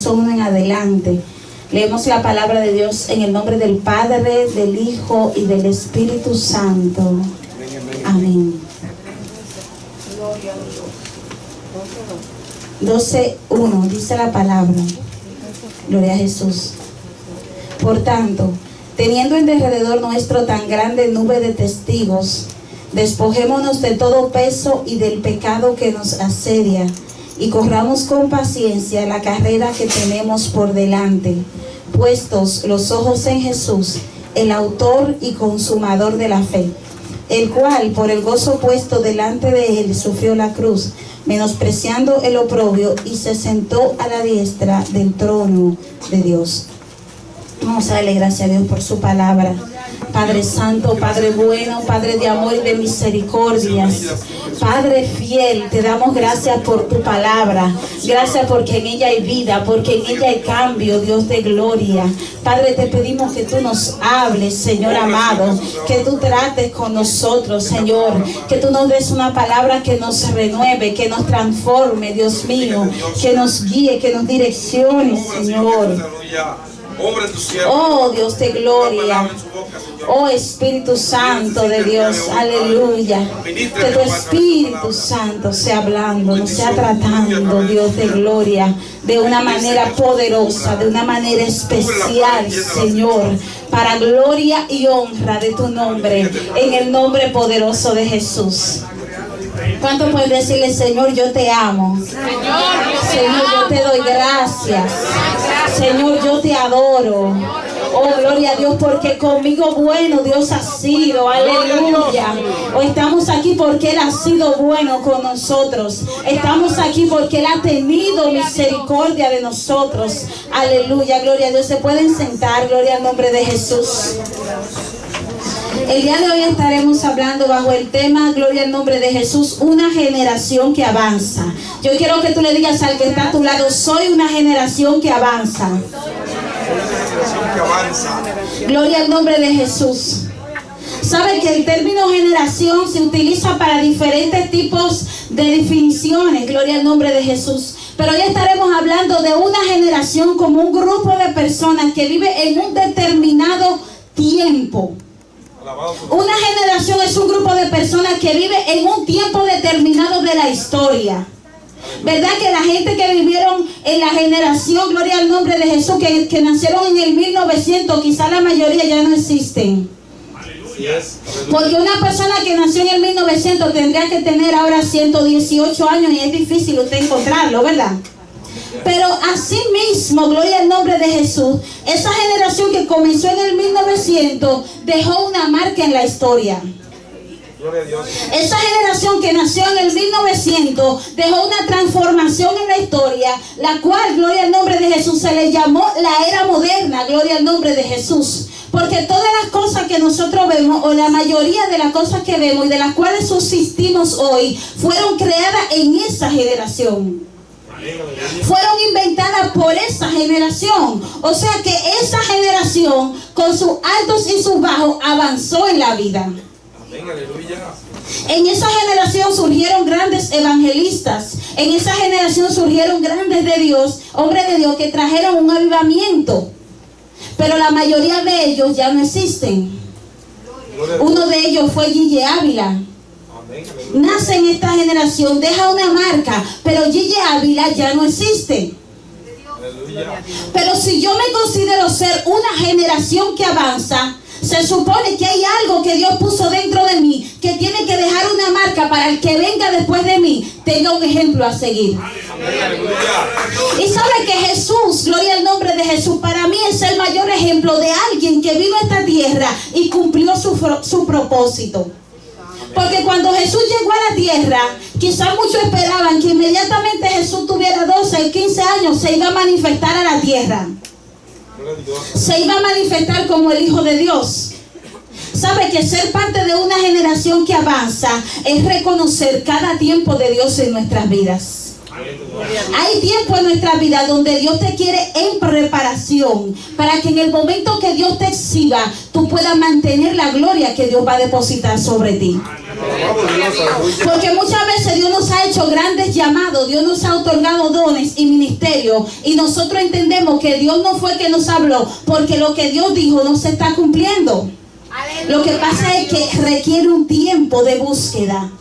verso 1 en adelante. Leemos la palabra de Dios en el nombre del Padre, del Hijo y del Espíritu Santo. Amén. 12:1 dice la palabra. Gloria a Jesús. Por tanto, teniendo en derredor nuestro tan grande nube de testigos, despojémonos de todo peso y del pecado que nos asedia, y corramos con paciencia la carrera que tenemos por delante, puestos los ojos en Jesús, el autor y consumador de la fe, el cual por el gozo puesto delante de él sufrió la cruz, menospreciando el oprobio, y se sentó a la diestra del trono de Dios. Vamos a darle gracias a Dios por su palabra. Padre santo, Padre bueno, Padre de amor y de misericordias, Padre fiel, te damos gracias por tu palabra. Gracias porque en ella hay vida, porque en ella hay cambio, Dios de gloria. Padre, te pedimos que tú nos hables, Señor amado, que tú trates con nosotros, Señor, que tú nos des una palabra que nos renueve, que nos transforme, Dios mío, que nos guíe, que nos direccione, Señor. Oh Dios de gloria, oh Espíritu Santo de Dios, aleluya. Que tu Espíritu Santo sea hablando, nos sea tratando, Dios de gloria, de una manera poderosa, de una manera especial, Señor, para gloria y honra de tu nombre, en el nombre poderoso de Jesús. ¿Cuánto puedes decirle, Señor, yo te amo? Señor, yo te doy gracias. Señor, yo te adoro. Oh, gloria a Dios, porque conmigo bueno Dios ha sido. Aleluya. Hoy estamos aquí porque Él ha sido bueno con nosotros. Estamos aquí porque Él ha tenido misericordia de nosotros. Aleluya, gloria a Dios. Se pueden sentar, gloria al nombre de Jesús. El día de hoy estaremos hablando bajo el tema, gloria al nombre de Jesús, una generación que avanza. Yo quiero que tú le digas al que está a tu lado, soy una generación que avanza. Gloria al nombre de Jesús. Sabe que el término generación se utiliza para diferentes tipos de definiciones, gloria al nombre de Jesús. Pero hoy estaremos hablando de una generación como un grupo de personas que vive en un determinado tiempo. Una generación es un grupo de personas que vive en un tiempo determinado de la historia. ¿Verdad que la gente que vivieron en la generación, gloria al nombre de Jesús, que nacieron en el 1900, quizá la mayoría ya no existen? Porque una persona que nació en el 1900 tendría que tener ahora 118 años y es difícil usted encontrarlo, ¿verdad? Pero así mismo, gloria al nombre de Jesús, esa generación que comenzó en el 1900 dejó una marca en la historia. Esa generación que nació en el 1900 dejó una transformación en la historia, la cual, gloria al nombre de Jesús, se le llamó la era moderna, gloria al nombre de Jesús. Porque todas las cosas que nosotros vemos, o la mayoría de las cosas que vemos y de las cuales subsistimos hoy, fueron creadas en esa generación. Fueron inventadas por esa generación. O sea que esa generación, con sus altos y sus bajos, avanzó en la vida. En esa generación surgieron grandes evangelistas. En esa generación surgieron grandes de Dios, hombres de Dios que trajeron un avivamiento. Pero la mayoría de ellos ya no existen. Uno de ellos fue Gille Ávila. Nace en esta generación, deja una marca, pero Gille Ávila ya no existe. Pero si yo me considero ser una generación que avanza, se supone que hay algo que Dios puso dentro de mí, que tiene que dejar una marca para el que venga después de mí, tenga un ejemplo a seguir. Y sabe que Jesús, gloria al nombre de Jesús, para mí es el mayor ejemplo de alguien que vino a esta tierra y cumplió su propósito. Porque cuando Jesús llegó a la tierra, quizás muchos esperaban que inmediatamente Jesús tuviera 12 o 15 años, se iba a manifestar a la tierra. Se iba a manifestar como el Hijo de Dios. Sabe que ser parte de una generación que avanza es reconocer cada tiempo de Dios en nuestras vidas. Hay tiempo en nuestra vida donde Dios te quiere en preparación para que en el momento que Dios te exhiba, tú puedas mantener la gloria que Dios va a depositar sobre ti. Porque muchas veces Dios nos ha hecho grandes llamados, Dios nos ha otorgado dones y ministerios, y nosotros entendemos que Dios no fue que nos habló, porque lo que Dios dijo no se está cumpliendo. Lo que pasa es que requiere un tiempo de búsqueda,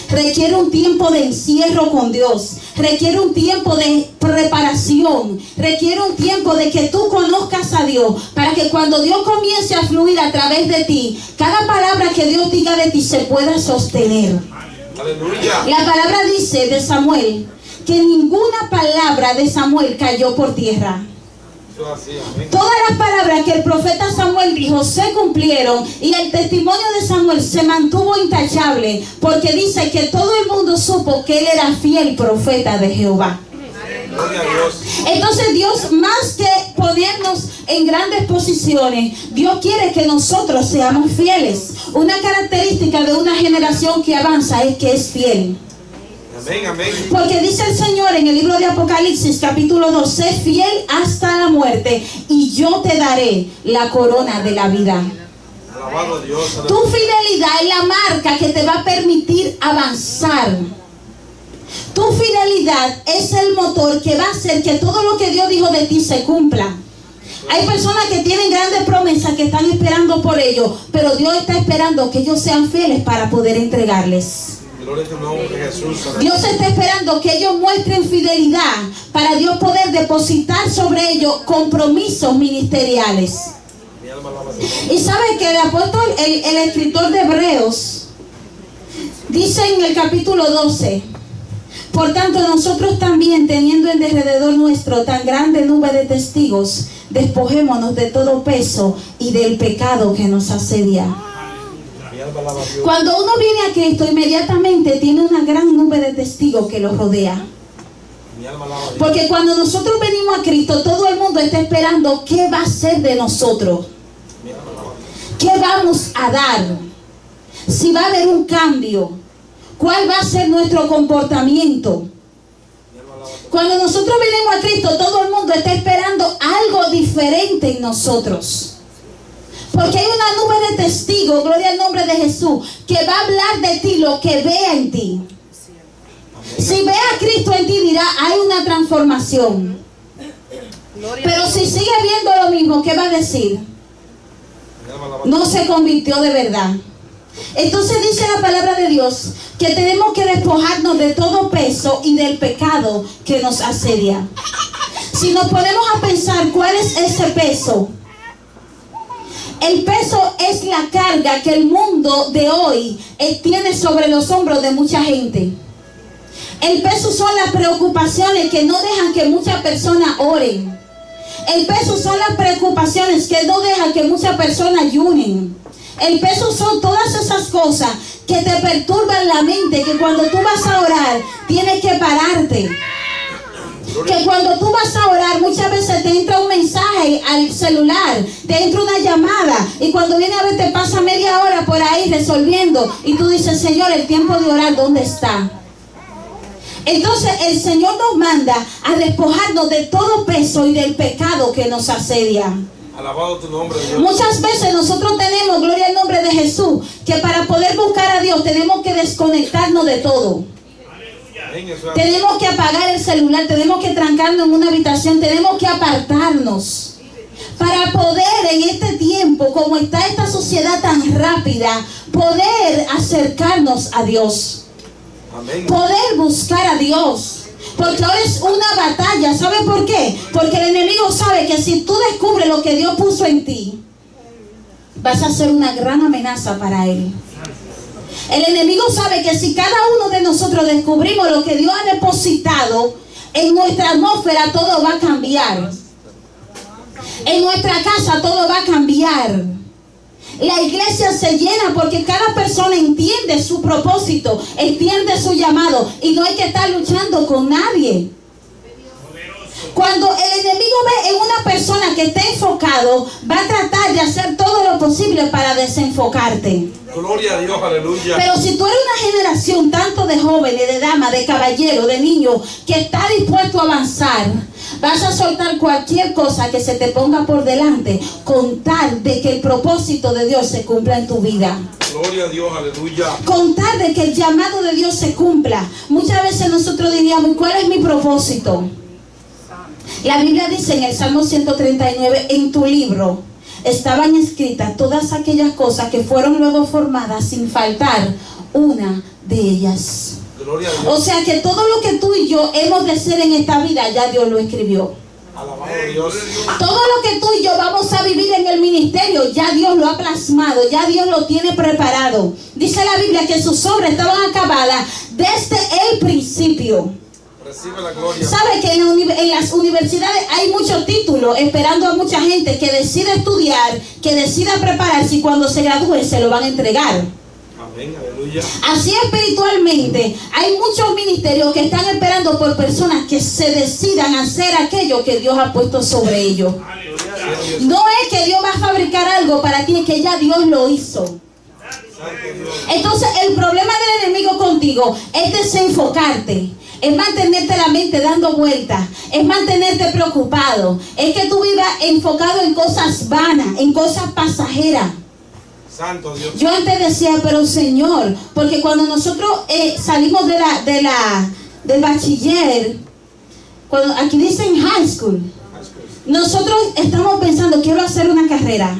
requiere un tiempo de encierro con Dios, requiere un tiempo de preparación, requiere un tiempo de que tú conozcas a Dios, para que cuando Dios comience a fluir a través de ti, cada palabra que Dios diga de ti se pueda sostener. Aleluya. La palabra dice de Samuel que ninguna palabra de Samuel cayó por tierra. Todas las palabras que el profeta Samuel dijo se cumplieron, y el testimonio de Samuel se mantuvo intachable, porque dice que todo el mundo supo que él era fiel profeta de Jehová. Entonces Dios, más que ponernos en grandes posiciones, Dios quiere que nosotros seamos fieles. Una característica de una generación que avanza es que es fiel. Amén, amén. Porque dice el Señor en el libro de Apocalipsis capítulo 2: sé fiel hasta la muerte y yo te daré la corona de la vida. Alabado Dios. Tu fidelidad es la marca que te va a permitir avanzar. Tu fidelidad es el motor que va a hacer que todo lo que Dios dijo de ti se cumpla. Hay personas que tienen grandes promesas que están esperando por ello, pero Dios está esperando que ellos sean fieles para poder entregarles. Dios está esperando que ellos muestren fidelidad para Dios poder depositar sobre ellos compromisos ministeriales. Y sabe que el apóstol, el escritor de Hebreos, dice en el capítulo 12: por tanto nosotros también, teniendo en derredor nuestro tan grande nube de testigos, despojémonos de todo peso y del pecado que nos asedia. Cuando uno viene a Cristo, inmediatamente tiene una gran nube de testigos que lo rodea. Porque cuando nosotros venimos a Cristo, todo el mundo está esperando qué va a ser de nosotros, qué vamos a dar, si va a haber un cambio, cuál va a ser nuestro comportamiento. Cuando nosotros venimos a Cristo, todo el mundo está esperando algo diferente en nosotros. Porque hay una nube de testigos, gloria al nombre de Jesús, que va a hablar de ti lo que vea en ti. Si ve a Cristo en ti, dirá: hay una transformación. Pero si sigue viendo lo mismo, ¿qué va a decir? No se convirtió de verdad. Entonces dice la palabra de Dios que tenemos que despojarnos de todo peso y del pecado que nos asedia. Si nos ponemos a pensar cuál es ese peso, el peso es la carga que el mundo de hoy tiene sobre los hombros de mucha gente. El peso son las preocupaciones que no dejan que muchas personas oren. El peso son las preocupaciones que no dejan que muchas personas ayunen. El peso son todas esas cosas que te perturban la mente, que cuando tú vas a orar tienes que pararte. Que cuando tú vas a orar muchas veces te entra un mensaje al celular, te entra una llamada, y cuando viene a ver te pasa media hora por ahí resolviendo, y tú dices: Señor, el tiempo de orar, ¿dónde está? Entonces el Señor nos manda a despojarnos de todo peso y del pecado que nos asedia. Alabado tu nombre, Dios. Muchas veces nosotros tenemos, gloria al nombre de Jesús, que para poder buscar a Dios tenemos que desconectarnos de todo. Tenemos que apagar el celular, tenemos que trancarnos en una habitación, tenemos que apartarnos para poder en este tiempo, como está esta sociedad tan rápida, poder acercarnos a Dios. Amén. Poder buscar a Dios. Porque ahora es una batalla. ¿Sabe por qué? Porque el enemigo sabe que si tú descubres lo que Dios puso en ti, vas a ser una gran amenaza para él. El enemigo sabe que si cada uno de nosotros descubrimos lo que Dios ha depositado en nuestra atmósfera, todo va a cambiar. En nuestra casa todo va a cambiar. La iglesia se llena porque cada persona entiende su propósito, entiende su llamado, y no hay que estar luchando con nadie. Cuando el enemigo ve en una persona que esté enfocado va a tratar de hacer todo lo posible para desenfocarte. Gloria a Dios, aleluya. Pero si tú eres una generación tanto de jóvenes, de damas, de caballeros, de niños, que está dispuesto a avanzar, vas a soltar cualquier cosa que se te ponga por delante con tal de que el propósito de Dios se cumpla en tu vida. Gloria a Dios, aleluya. Con tal de que el llamado de Dios se cumpla. Muchas veces nosotros diríamos, ¿cuál es mi propósito? La Biblia dice en el Salmo 139, en tu libro estaban escritas todas aquellas cosas que fueron luego formadas sin faltar una de ellas. Gloria a Dios. O sea que todo lo que tú y yo hemos de ser en esta vida ya Dios lo escribió. Alabado a Dios. Todo lo que tú y yo vamos a vivir en el ministerio ya Dios lo ha plasmado, ya Dios lo tiene preparado. Dice la Biblia que sus obras estaban acabadas desde el principio. Recibe la gloria. ¿Sabe que en las universidades hay muchos títulos esperando a mucha gente que decida estudiar, que decida prepararse y cuando se gradúe se lo van a entregar? Amén, aleluya. Así espiritualmente hay muchos ministerios que están esperando por personas que se decidan hacer aquello que Dios ha puesto sobre ellos. No es que Dios va a fabricar algo para ti, es que ya Dios lo hizo. Entonces el problema del enemigo contigo es desenfocarte, es mantenerte la mente dando vueltas, es mantenerte preocupado, es que tú vivas enfocado en cosas vanas, en cosas pasajeras. Santo Dios. Yo antes decía, pero Señor, porque cuando nosotros salimos del bachiller, cuando aquí dicen high school, nosotros estamos pensando, quiero hacer una carrera,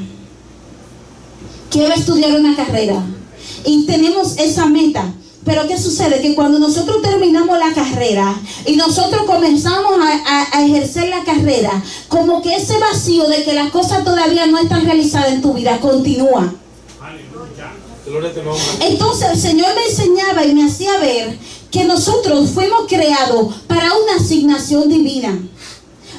quiero estudiar una carrera, y tenemos esa meta. Pero ¿qué sucede? Que cuando nosotros terminamos la carrera y nosotros comenzamos a ejercer la carrera, como que ese vacío de que las cosas todavía no están realizadas en tu vida continúa. Gloria a tu nombre. Entonces el Señor me enseñaba y me hacía ver que nosotros fuimos creados para una asignación divina,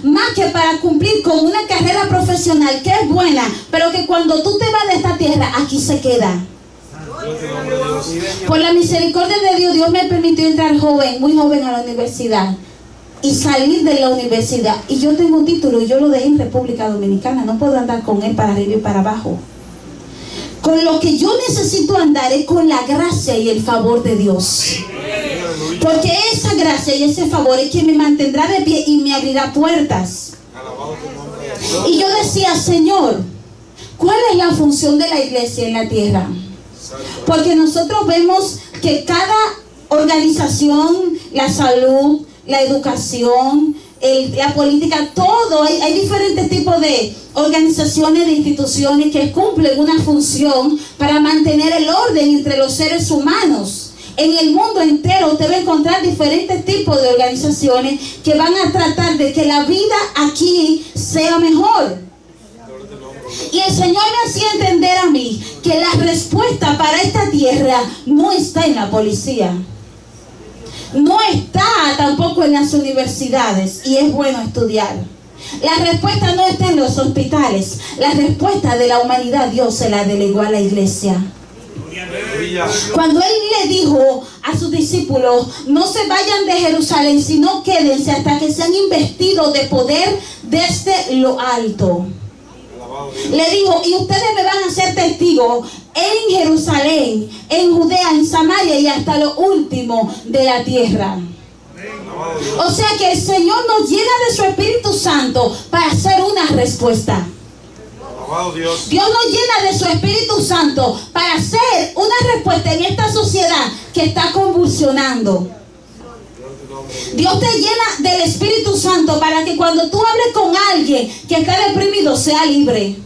más que para cumplir con una carrera profesional que es buena, pero que cuando tú te vas de esta tierra, aquí se queda. Gloria a tu nombre, Dios. Por la misericordia de Dios, Dios me permitió entrar muy joven a la universidad y salir de la universidad. Y yo tengo un título y yo lo dejé en República Dominicana. No puedo andar con él para arriba y para abajo. Con lo que yo necesito andar es con la gracia y el favor de Dios. Porque esa gracia y ese favor es quien me mantendrá de pie y me abrirá puertas. Alabado tu nombre, Dios. Y yo decía, Señor, ¿cuál es la función de la iglesia en la tierra? Porque nosotros vemos que cada organización, la salud, la educación, la política, todo, hay diferentes tipos de organizaciones, de instituciones que cumplen una función para mantener el orden entre los seres humanos. En el mundo entero usted va a encontrar diferentes tipos de organizaciones que van a tratar de que la vida aquí sea mejor. Y el Señor me hacía entender a mí que la respuesta para esta tierra no está en la policía, no está tampoco en las universidades, y es bueno estudiar. La respuesta no está en los hospitales. La respuesta de la humanidad Dios se la delegó a la iglesia. Cuando Él le dijo a sus discípulos, no se vayan de Jerusalén, sino quédense hasta que sean investidos de poder desde lo alto. Le dijo, y ustedes me van a ser testigos en Jerusalén, en Judea, en Samaria y hasta lo último de la tierra. O sea que el Señor nos llena de su Espíritu Santo para hacer una respuesta. Dios nos llena de su Espíritu Santo para hacer una respuesta en esta sociedad que está convulsionando. Dios te llena del Espíritu Santo para que cuando tú hables con alguien que está deprimido sea libre.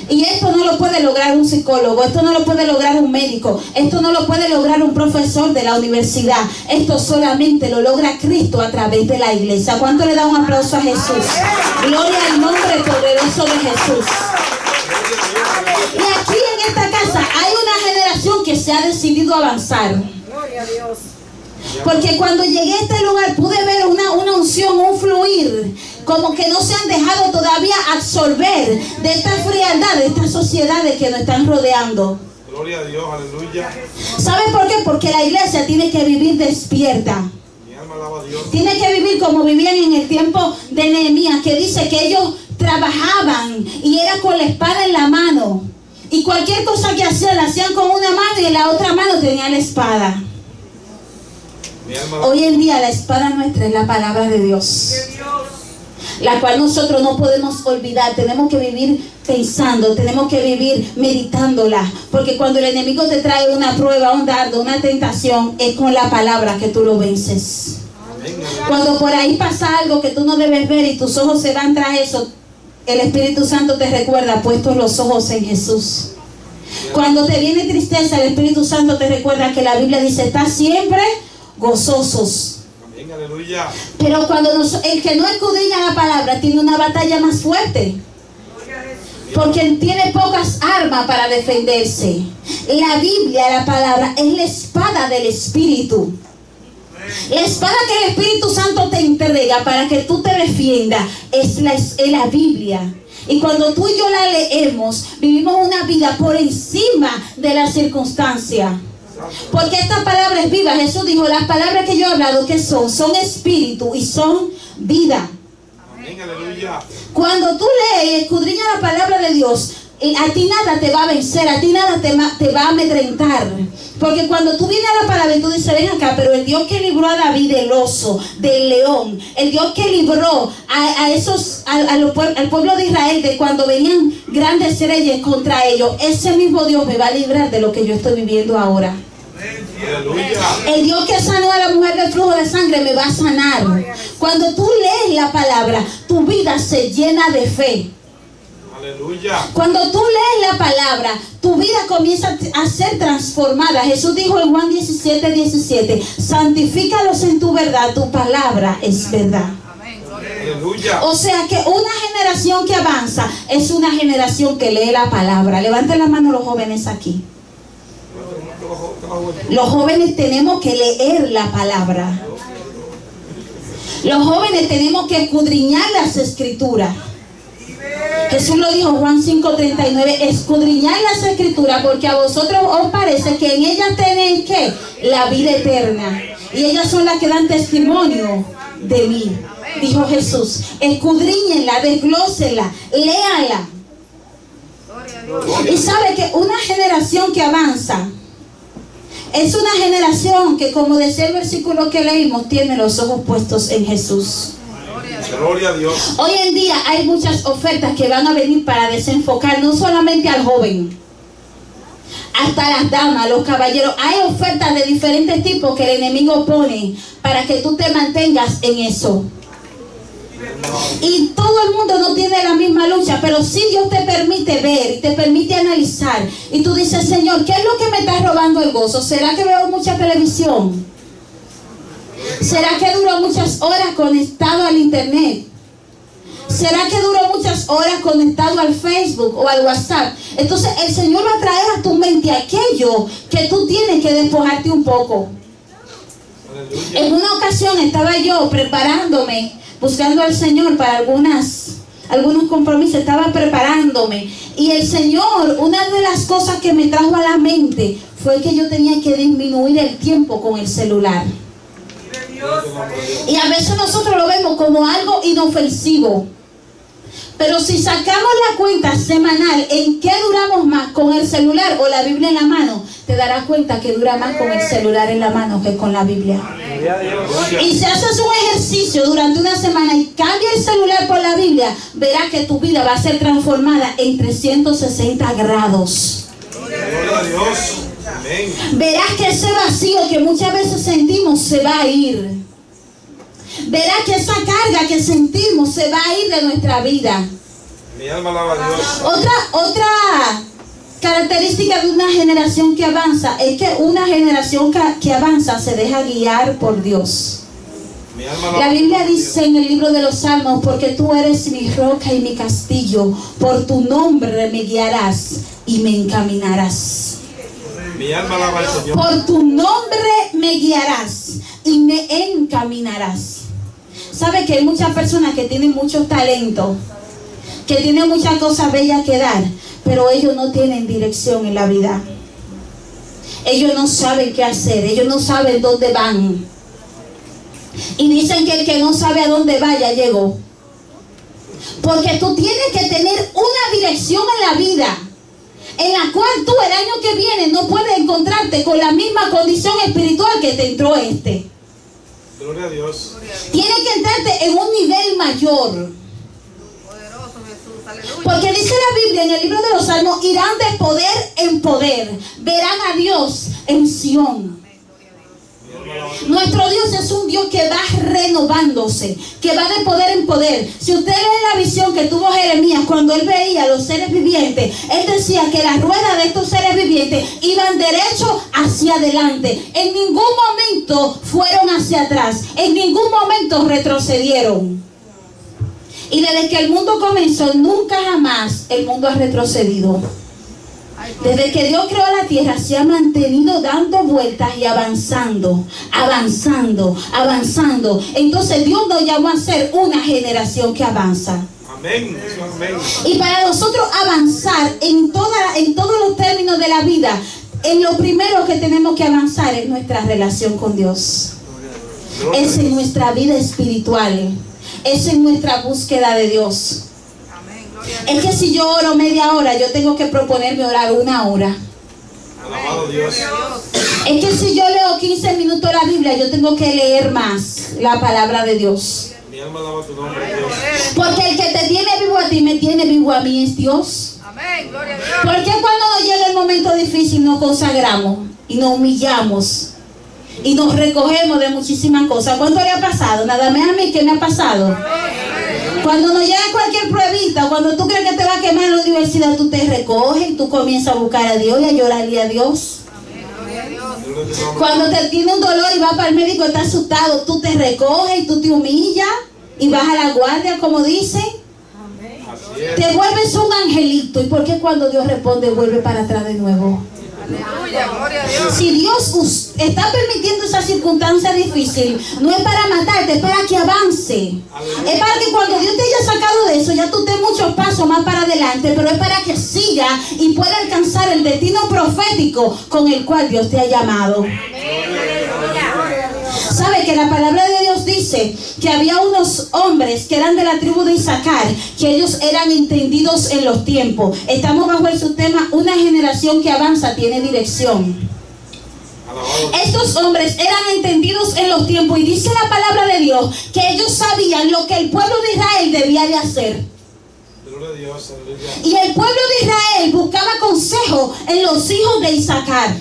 Y esto no lo puede lograr un psicólogo, esto no lo puede lograr un médico, esto no lo puede lograr un profesor de la universidad. Esto solamente lo logra Cristo a través de la iglesia. ¿Cuánto le da un aplauso a Jesús? Gloria al nombre poderoso de Jesús. Y aquí en esta casa hay una generación que se ha decidido avanzar. Gloria a Dios. Porque cuando llegué a este lugar pude ver una unción, un fluir, como que no se han dejado todavía absorber de esta frialdad, de estas sociedades que nos están rodeando. Gloria a Dios, aleluya. ¿Saben por qué? Porque la iglesia tiene que vivir despierta. Mi alma alaba a Dios. Tiene que vivir como vivían en el tiempo de Nehemías, que dice que ellos trabajaban y era con la espada en la mano. Y cualquier cosa que hacían, la hacían con una mano y en la otra mano tenían la espada. Hoy en día la espada nuestra es la palabra de Dios, la cual nosotros no podemos olvidar. Tenemos que vivir pensando, tenemos que vivir meditándola, porque cuando el enemigo te trae una prueba, un dardo, una tentación, es con la palabra que tú lo vences. Cuando por ahí pasa algo que tú no debes ver y tus ojos se van tras eso, el Espíritu Santo te recuerda, puestos los ojos en Jesús. Cuando te viene tristeza, el Espíritu Santo te recuerda que la Biblia dice, está siempre gozosos. Amén, aleluya. Pero cuando el que no escudriña la palabra tiene una batalla más fuerte, porque tiene pocas armas para defenderse. La Biblia, la palabra, es la espada del Espíritu. La espada que el Espíritu Santo te entrega para que tú te defiendas es la Biblia. Y cuando tú y yo la leemos, vivimos una vida por encima de la circunstancia. Porque esta palabra es viva. Jesús dijo, las palabras que yo he hablado, ¿qué son? Son espíritu y son vida. Amén, aleluya. Cuando tú lees y escudriñas la palabra de Dios, a ti nada te va a vencer, a ti nada te va a amedrentar. Porque cuando tú vienes a la palabra y tú dices, ven acá, pero el Dios que libró a David del oso, del león, el Dios que libró al pueblo de Israel de cuando venían grandes reyes contra ellos, ese mismo Dios me va a librar de lo que yo estoy viviendo ahora. Aleluya. El Dios que sanó a la mujer del flujo de sangre me va a sanar. Cuando tú lees la palabra, tu vida se llena de fe. Aleluya. Cuando tú lees la palabra, tu vida comienza a ser transformada. Jesús dijo en Juan 17:17, santifícalos en tu verdad, tu palabra es verdad. Aleluya. O sea que una generación que avanza es una generación que lee la palabra. Levanten la mano los jóvenes aquí. Los jóvenes tenemos que leer la palabra. Los jóvenes tenemos que escudriñar las escrituras. Jesús lo dijo, Juan 5:39, escudriñad las escrituras porque a vosotros os parece que en ellas tenéis ¿qué? La vida eterna. Y ellas son las que dan testimonio de mí. Dijo Jesús, escudriñenla, desglósenla, léala. Y sabe que una generación que avanza es una generación que, como decía el versículo que leímos, tiene los ojos puestos en Jesús. Gloria a Dios. Hoy en día hay muchas ofertas que van a venir para desenfocar no solamente al joven, hasta las damas, los caballeros. Hay ofertas de diferentes tipos que el enemigo pone para que tú te mantengas en eso. Y todo el mundo no tiene la misma lucha, pero sí Dios te permite ver y te permite analizar. Y tú dices, Señor, ¿qué es lo que me está robando el gozo? ¿Será que veo mucha televisión? ¿Será que duro muchas horas conectado al internet? ¿Será que duro muchas horas conectado al Facebook o al WhatsApp? Entonces el Señor va a traer a tu mente aquello que tú tienes que despojarte un poco. En una ocasión estaba yo preparándome, buscando al Señor para algunos compromisos, estaba preparándome. Y el Señor, una de las cosas que me trajo a la mente fue que yo tenía que disminuir el tiempo con el celular. Y a veces nosotros lo vemos como algo inofensivo. Pero si sacamos la cuenta semanal en qué duramos más, con el celular o la Biblia en la mano, te darás cuenta que dura más con el celular en la mano que con la Biblia. Y si haces un ejercicio durante una semana y cambias el celular por la Biblia, verás que tu vida va a ser transformada en 360 grados. Gloria a Dios. Amén. Verás que ese vacío que muchas veces sentimos se va a ir. Verás que esa carga que sentimos se va a ir de nuestra vida. Mi alma alaba a Dios. Otra característica de una generación que avanza es que una generación que avanza se deja guiar por Dios. Mi alma alaba La a Biblia Dios. dice en el libro de los Salmos, porque tú eres mi roca y mi castillo, por tu nombre me guiarás y me encaminarás. Mi alma alaba al Señor. Por tu nombre me guiarás y me encaminarás. ¿Sabe que hay muchas personas que tienen mucho talento, que tienen muchas cosas bellas que dar, pero ellos no tienen dirección en la vida? Ellos no saben qué hacer, ellos no saben dónde van. Y dicen que el que no sabe a dónde va ya llegó. Porque tú tienes que tener una dirección en la vida, en la cual tú el año que viene no puedes encontrarte con la misma condición espiritual que te entró este. Gloria a Dios. Tienes que entrarte en un nivel mayor. Poderoso Jesús, aleluya. Porque dice la Biblia en el libro de los Salmos, irán de poder en poder, verán a Dios en Sión. Nuestro Dios es un Dios que va renovándose, que va de poder en poder. Si usted lee la visión que tuvo Jeremías cuando él veía a los seres vivientes, él decía que las ruedas de estos seres vivientes iban derecho hacia adelante. En ningún momento fueron hacia atrás, en ningún momento retrocedieron. Y desde que el mundo comenzó, nunca jamás el mundo ha retrocedido. Desde que Dios creó la tierra se ha mantenido dando vueltas y avanzando, avanzando, avanzando. Entonces Dios nos llamó a ser una generación que avanza. Amén. Amén. Y para nosotros avanzar en todos los términos de la vida, en lo primero que tenemos que avanzar es nuestra relación con Dios. Es en nuestra vida espiritual, es en nuestra búsqueda de Dios. Es que si yo oro media hora, yo tengo que proponerme orar 1 hora. Alabado Dios. Es que si yo leo 15 minutos la Biblia, yo tengo que leer más la palabra de Dios. Mi alma alaba tu nombre, Dios. Porque el que te tiene vivo a ti, me tiene vivo a mí, es Dios. Amén, gloria a Dios. ¿Por qué cuando nos llega el momento difícil nos consagramos y nos humillamos y nos recogemos de muchísimas cosas? ¿Cuánto le ha pasado? Nada más a mí, ¿qué me ha pasado? Cuando nos llega cualquier pruebita, cuando tú crees que te va a quemar en la universidad, tú te recoges y tú comienzas a buscar a Dios y a llorarle a Dios. Cuando te tiene un dolor y vas para el médico y estás asustado, tú te recoges y tú te humillas y vas a la guardia, como dicen. Te vuelves un angelito. ¿Y por qué cuando Dios responde vuelve para atrás de nuevo? Aleluya, gloria a Dios. Si Dios está permitiendo esa circunstancia difícil, no es para matarte, es para que avance. Es para que cuando Dios te haya sacado de eso, ya tú des muchos pasos más para adelante, pero es para que siga y pueda alcanzar el destino profético con el cual Dios te ha llamado. ¿Sabe que la palabra de Dios dice que había unos hombres que eran de la tribu de Isaacar, que ellos eran entendidos en los tiempos? Estamos bajo el subtema, una generación que avanza tiene dirección. Estos hombres eran entendidos en los tiempos y dice la palabra de Dios que ellos sabían lo que el pueblo de Israel debía de hacer. Y el pueblo de Israel buscaba consejo en los hijos de Isaacar.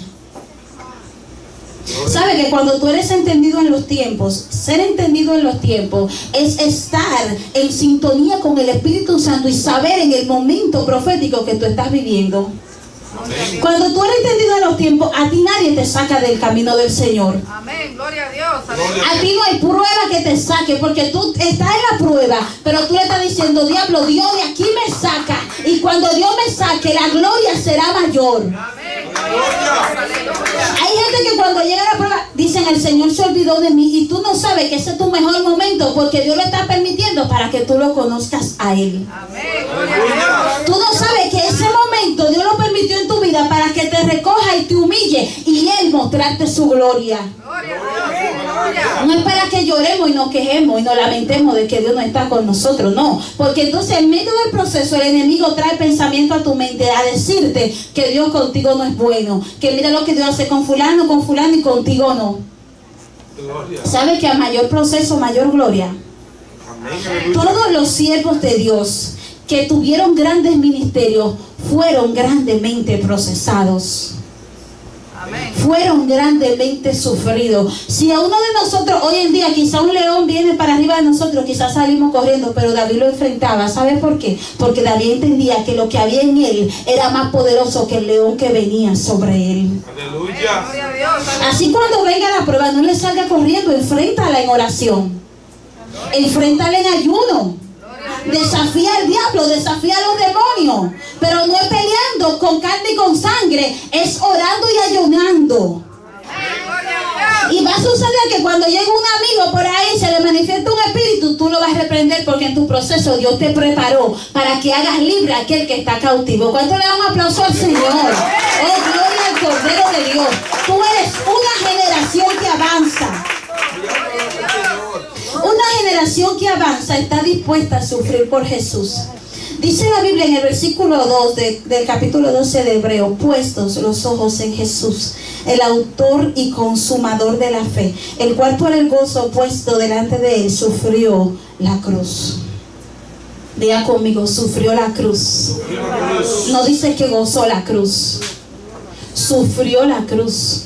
¿Sabe que cuando tú eres entendido en los tiempos, ser entendido en los tiempos es estar en sintonía con el Espíritu Santo y saber en el momento profético que tú estás viviendo? Cuando tú eres entendido en los tiempos, a ti nadie te saca del camino del Señor. Amén, gloria a Dios. A ti no hay prueba que te saque, porque tú estás en la prueba, pero tú le estás diciendo, diablo, Dios de aquí me saca, y cuando Dios me saque, la gloria será mayor. Hay gente que cuando llega la prueba dicen, el Señor se olvidó de mí, y tú no sabes que ese es tu mejor momento, porque Dios lo está permitiendo para que tú lo conozcas a Él. Tú no sabes que ese momento Dios lo permitió en tu vida para que te recoja y te humille y Él mostrarte su gloria. No es para que lloremos y nos quejemos y nos lamentemos de que Dios no está con nosotros, no. Porque entonces en medio del proceso el enemigo trae pensamiento a tu mente a decirte que Dios contigo no es bueno, que mira lo que Dios hace con fulano y contigo no. ¿Sabe que a mayor proceso, mayor gloria? Todos los siervos de Dios que tuvieron grandes ministerios fueron grandemente procesados. Fueron grandemente sufridos. Si a uno de nosotros hoy en día quizá un león viene para arriba de nosotros, quizás salimos corriendo, pero David lo enfrentaba. ¿Sabe por qué? Porque David entendía que lo que había en él era más poderoso que el león que venía sobre él. Aleluya. Así cuando venga la prueba, no le salga corriendo, enfréntala en oración, enfréntala en ayuno. Desafía al diablo, desafía a los demonios, pero no es peleando con carne y con sangre, es orando y ayunando. Y va a suceder que cuando llegue un amigo por ahí, se le manifiesta un espíritu, tú lo vas a reprender, porque en tu proceso Dios te preparó para que hagas libre a aquel que está cautivo. ¿Cuánto le damos aplauso al Señor? Oh, gloria al Cordero de Dios. Tú eres una generación que avanza. Una generación que avanza está dispuesta a sufrir por Jesús. Dice la Biblia en el versículo 2 del capítulo 12 de Hebreo: puestos los ojos en Jesús, el autor y consumador de la fe, el cual por el gozo puesto delante de él sufrió la cruz. Diga conmigo: sufrió la cruz. No dice que gozó la cruz, sufrió la cruz.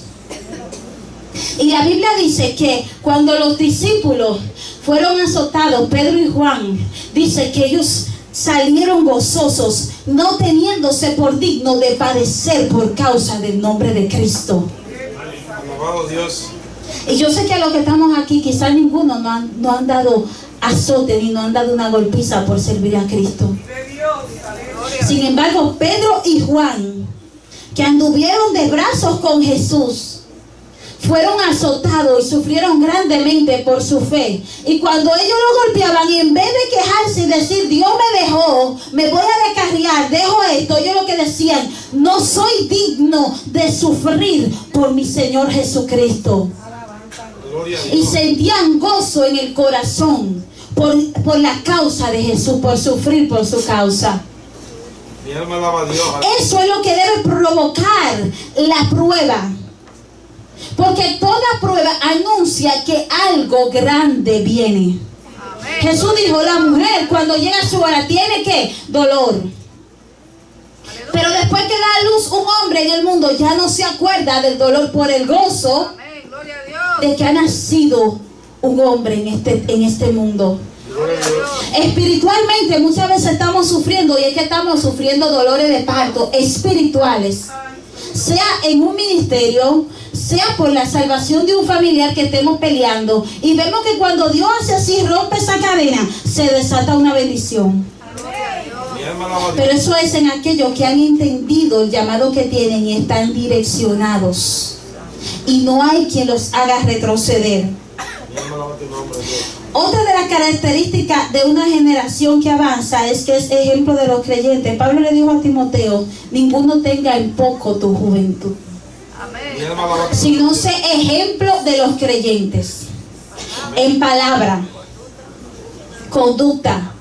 Y la Biblia dice que cuando los discípulos fueron azotados, Pedro y Juan, dice que ellos salieron gozosos, no teniéndose por digno de padecer por causa del nombre de Cristo. Alabado Dios. Y yo sé que a los que estamos aquí, quizás ninguno no han dado azote ni no han dado una golpiza por servir a Cristo. Sin embargo, Pedro y Juan, que anduvieron de brazos con Jesús, fueron azotados y sufrieron grandemente por su fe. Y cuando ellos lo golpeaban, y en vez de quejarse y decir: Dios me dejó, me voy a descarriar, dejo esto, ellos lo que decían: no soy digno de sufrir por mi Señor Jesucristo. Y sentían gozo en el corazón por la causa de Jesús, por sufrir por su causa. Mi alma alaba a Dios. Eso es lo que debe provocar la prueba. Porque toda prueba anuncia que algo grande viene. Amén. Jesús dijo: la mujer cuando llega a su hora tiene que dolor. Aleluya. Pero después que da a luz un hombre en el mundo, ya no se acuerda del dolor por el gozo Amén. Gloria a Dios. de que ha nacido un hombre en este mundo. Gloria a Dios. Espiritualmente muchas veces estamos sufriendo, y es que estamos sufriendo dolores de parto espirituales, sea en un ministerio, sea por la salvación de un familiar que estemos peleando, y vemos que cuando Dios hace así, rompe esa cadena, se desata una bendición. Gloria a Dios. Mi alma alaba a Dios. Pero eso es en aquellos que han entendido el llamado que tienen y están direccionados, y no hay quien los haga retroceder. Mi alma alaba tu nombre, Dios. Otra de las características de una generación que avanza es que es ejemplo de los creyentes. Pablo le dijo a Timoteo: ninguno tenga en poco tu juventud, Mi Amén. alma alaba tu nombre. sino sé ejemplo de los creyentes en palabra, conducta,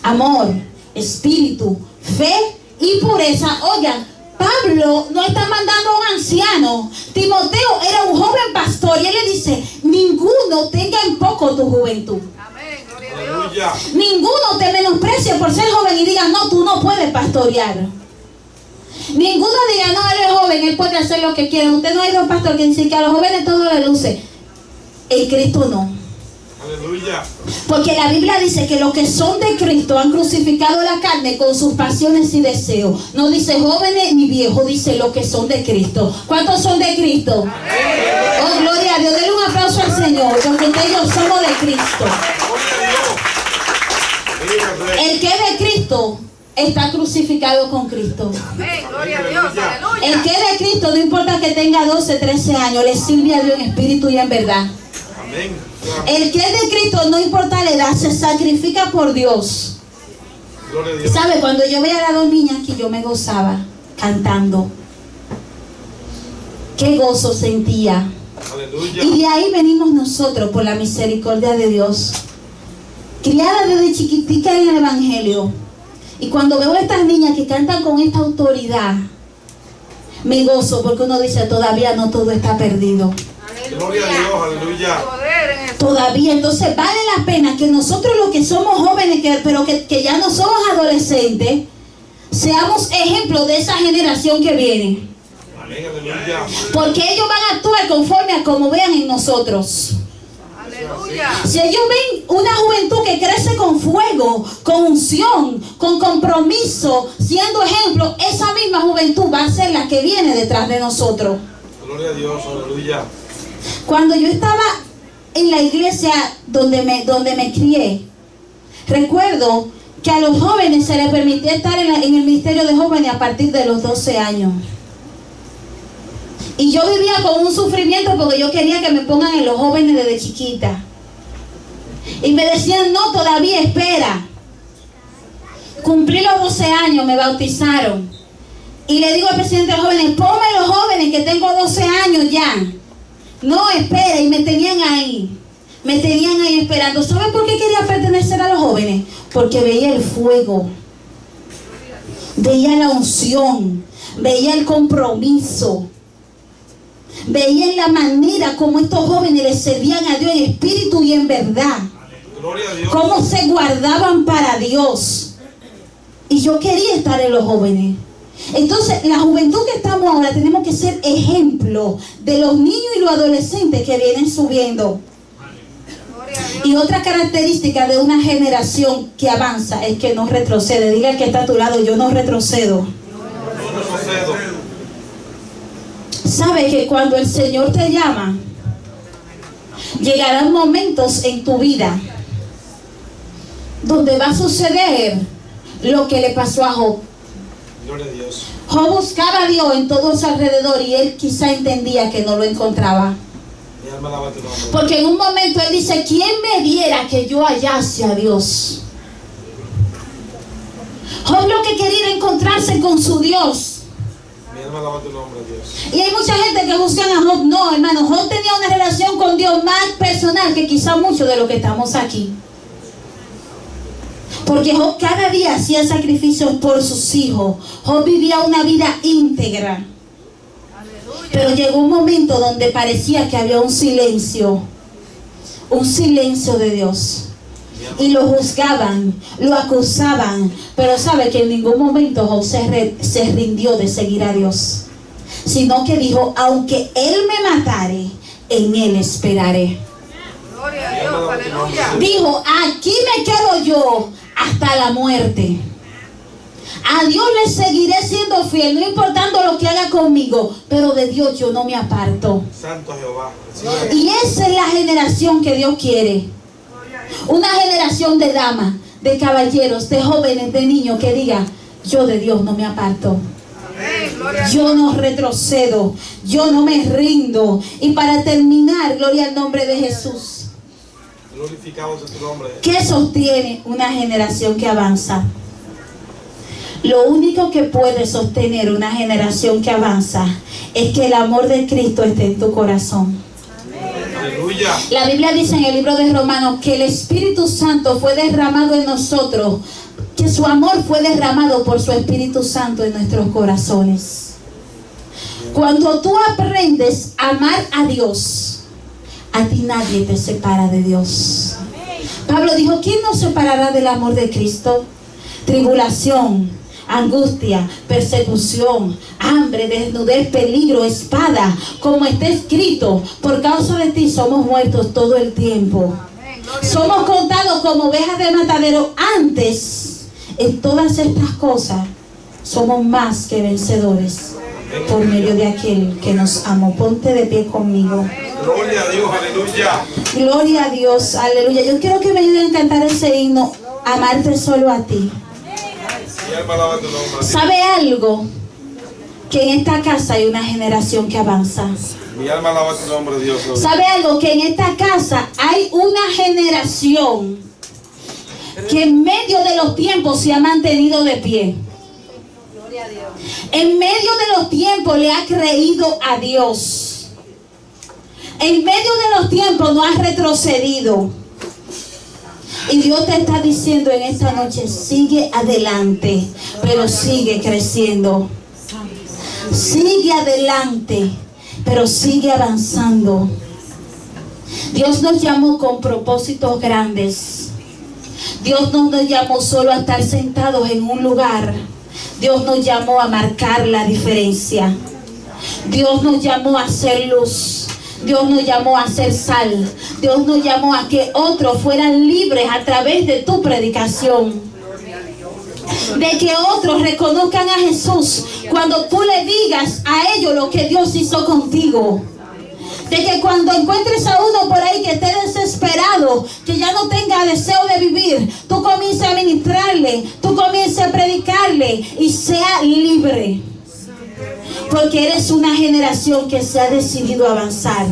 amor, espíritu, fe y pureza. Oigan, Pablo no está mandando a un anciano. Timoteo era un joven pastor, y él le dice: ninguno tenga en poco tu juventud. Amén. Gloria a Dios. Aleluya. Ninguno te menosprecie por ser joven y diga: no, tú no puedes pastorear. Ninguno diga: no, él es joven, él puede hacer lo que quiera. Usted no ha ido a un pastor que dice que a los jóvenes todo le luce. En Cristo no. Aleluya. Porque la Biblia dice que los que son de Cristo han crucificado la carne con sus pasiones y deseos. No dice jóvenes ni viejos, dice los que son de Cristo. ¿Cuántos son de Cristo? Oh, gloria a Dios. Denle un aplauso al Señor, porque usted y yo somos de Cristo. Gloria a Dios. Viva el Rey. El que es de Cristo está crucificado con Cristo. Amén. Gloria a Dios. Aleluya. El que es de Cristo, no importa que tenga 12, 13 años, le sirve a Dios en espíritu y en verdad. Amén. El que es de Cristo, no importa la edad, se sacrifica por Dios. Gloria a Dios. ¿Sabe? Cuando yo veía a las dos niñas que yo me gozaba cantando, qué gozo sentía. Aleluya. Y de ahí venimos nosotros, por la misericordia de Dios, criadas desde chiquitica en el Evangelio. Y cuando veo a estas niñas que cantan con esta autoridad, me gozo, porque uno dice: todavía no todo está perdido. Gloria a Dios. Aleluya. Poder en el Todavía, entonces vale la pena que nosotros, los que somos jóvenes, pero que ya no somos adolescentes, seamos ejemplos de esa generación que viene. Amén. Aleluya. Porque ellos van a actuar conforme a como vean en nosotros. Aleluya. Si ellos ven una juventud que crece con fuego, con unción, con compromiso, siendo ejemplo, esa misma juventud va a ser la que viene detrás de nosotros. Gloria a Dios. Aleluya. Cuando yo estaba en la iglesia donde me crié, recuerdo que a los jóvenes se les permitía estar en el ministerio de jóvenes a partir de los 12 años. Y yo vivía con un sufrimiento porque yo quería que me pongan en los jóvenes desde chiquita. Y me decían: no, todavía espera. Cumplí los 12 años, me bautizaron. Y le digo al presidente de los jóvenes: ponme los jóvenes que tengo 12 años ya. No, espera, y me tenían ahí. me tenían ahí esperando. ¿Saben por qué quería pertenecer a los jóvenes? Porque veía el fuego, veía la unción, veía el compromiso, veía la manera como estos jóvenes le servían a Dios en espíritu y en verdad. Gloria a Dios. Cómo se guardaban para Dios. Y yo quería estar en los jóvenes. Entonces, la juventud que estamos ahora tenemos que ser ejemplo de los niños y los adolescentes que vienen subiendo. Y otra característica de una generación que avanza es que no retrocede. Dile al que está a tu lado, yo no retrocedo. No retrocedo. Sabe que cuando el Señor te llama, llegarán momentos en tu vida donde va a suceder lo que le pasó a Job. Gloria a Dios. Job buscaba a Dios en todo su alrededor y él quizá entendía que no lo encontraba. Mi alma alaba tu nombre. Porque en un momento él dice, ¿quién me diera que yo hallase a Dios? Job lo que quería era encontrarse con su Dios. Mi alma alaba tu nombre, Dios. Y hay mucha gente que buscan a Job. No, hermano, Job tenía una relación con Dios más personal que quizá muchos de los que estamos aquí. Porque Job cada día hacía sacrificios por sus hijos. Job vivía una vida íntegra. Pero llegó un momento donde parecía que había un silencio de Dios. Y lo juzgaban, lo acusaban. Pero sabe que en ningún momento Job se rindió de seguir a Dios. Sino que dijo, aunque Él me matare, en Él esperaré. Gloria a Dios, aleluya. Dijo, aquí me quedo yo hasta la muerte. A Dios le seguiré siendo fiel, no importando lo que haga conmigo, pero de Dios yo no me aparto. Santo Jehová. Y esa es la generación que Dios quiere. Una generación de damas, de caballeros, de jóvenes, de niños que diga, yo de Dios no me aparto. Amén, gloria a Dios. Yo no retrocedo, yo no me rindo. Y para terminar, gloria al nombre de Jesús. Glorificado sea tu nombre. ¿Qué sostiene una generación que avanza? Lo único que puede sostener una generación que avanza es que el amor de Cristo esté en tu corazón. Aleluya. La Biblia dice en el libro de Romanos que el Espíritu Santo fue derramado en nosotros, que su amor fue derramado por su Espíritu Santo en nuestros corazones. Cuando tú aprendes a amar a Dios, a ti nadie te separa de Dios. Pablo dijo, ¿quién nos separará del amor de Cristo? Tribulación, angustia, persecución, hambre, desnudez, peligro, espada, como está escrito, por causa de ti somos muertos todo el tiempo. Amén, gloria a Somos Dios. contados como ovejas de matadero. Antes, en todas estas cosas, somos más que vencedores por medio de aquel que nos amó. Ponte de pie conmigo. Gloria a Dios, aleluya. Gloria a Dios, aleluya. Yo quiero que me ayuden a cantar ese himno, amarte solo a ti. Mi alma alaba tu nombre. ¿Sabe algo? Que en esta casa hay una generación que avanza. Mi alma alaba tu nombre, Dios. ¿Sabe algo? Que en esta casa hay una generación que en medio de los tiempos se ha mantenido de pie. Gloria a Dios. En medio de los tiempos le ha creído a Dios. En medio de los tiempos no ha retrocedido. Y Dios te está diciendo en esta noche, sigue adelante, pero sigue creciendo. Sigue adelante, pero sigue avanzando. Dios nos llamó con propósitos grandes. Dios no nos llamó solo a estar sentados en un lugar. Dios nos llamó a marcar la diferencia. Dios nos llamó a ser luz. Dios nos llamó a ser sal. Dios nos llamó a que otros fueran libres a través de tu predicación. De que otros reconozcan a Jesús cuando tú le digas a ellos lo que Dios hizo contigo. De que cuando encuentres a uno por ahí que esté desesperado, que ya no tenga deseo de vivir, tú comiences a ministrarle, tú comiences a predicarle y sea libre. Porque eres una generación que se ha decidido avanzar.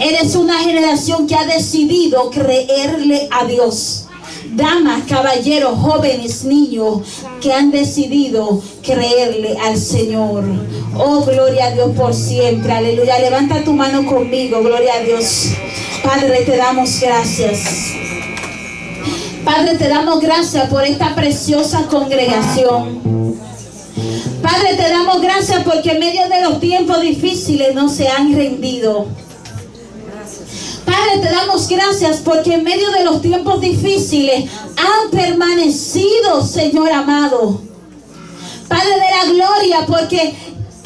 Eres una generación que ha decidido creerle a Dios. Damas, caballeros, jóvenes, niños que han decidido creerle al Señor. Oh, gloria a Dios por siempre. Aleluya. Levanta tu mano conmigo. Gloria a Dios. Padre, te damos gracias. Padre, te damos gracias por esta preciosa congregación. Padre, te damos gracias porque en medio de los tiempos difíciles no se han rendido. Padre, te damos gracias porque en medio de los tiempos difíciles han permanecido, Señor amado. Padre de la gloria, porque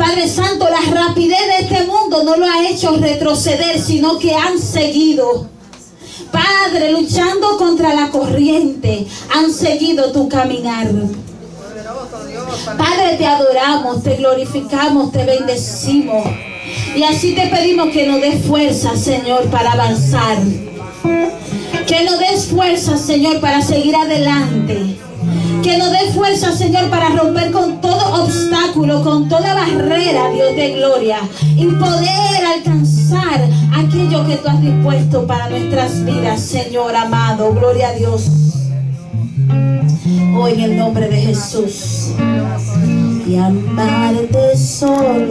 Padre Santo, la rapidez de este mundo no lo ha hecho retroceder, sino que han seguido. Padre, luchando contra la corriente, han seguido tu caminar. Padre, te adoramos, te glorificamos, te bendecimos. Y así te pedimos que nos des fuerza, Señor, para avanzar. Que nos des fuerza, Señor, para seguir adelante. Que nos des fuerza, Señor, para romper con todo obstáculo, con toda barrera, Dios de gloria. Y poder alcanzar aquello que tú has dispuesto para nuestras vidas, Señor amado. Gloria a Dios. Hoy en el nombre de Jesús. Y amarte solo.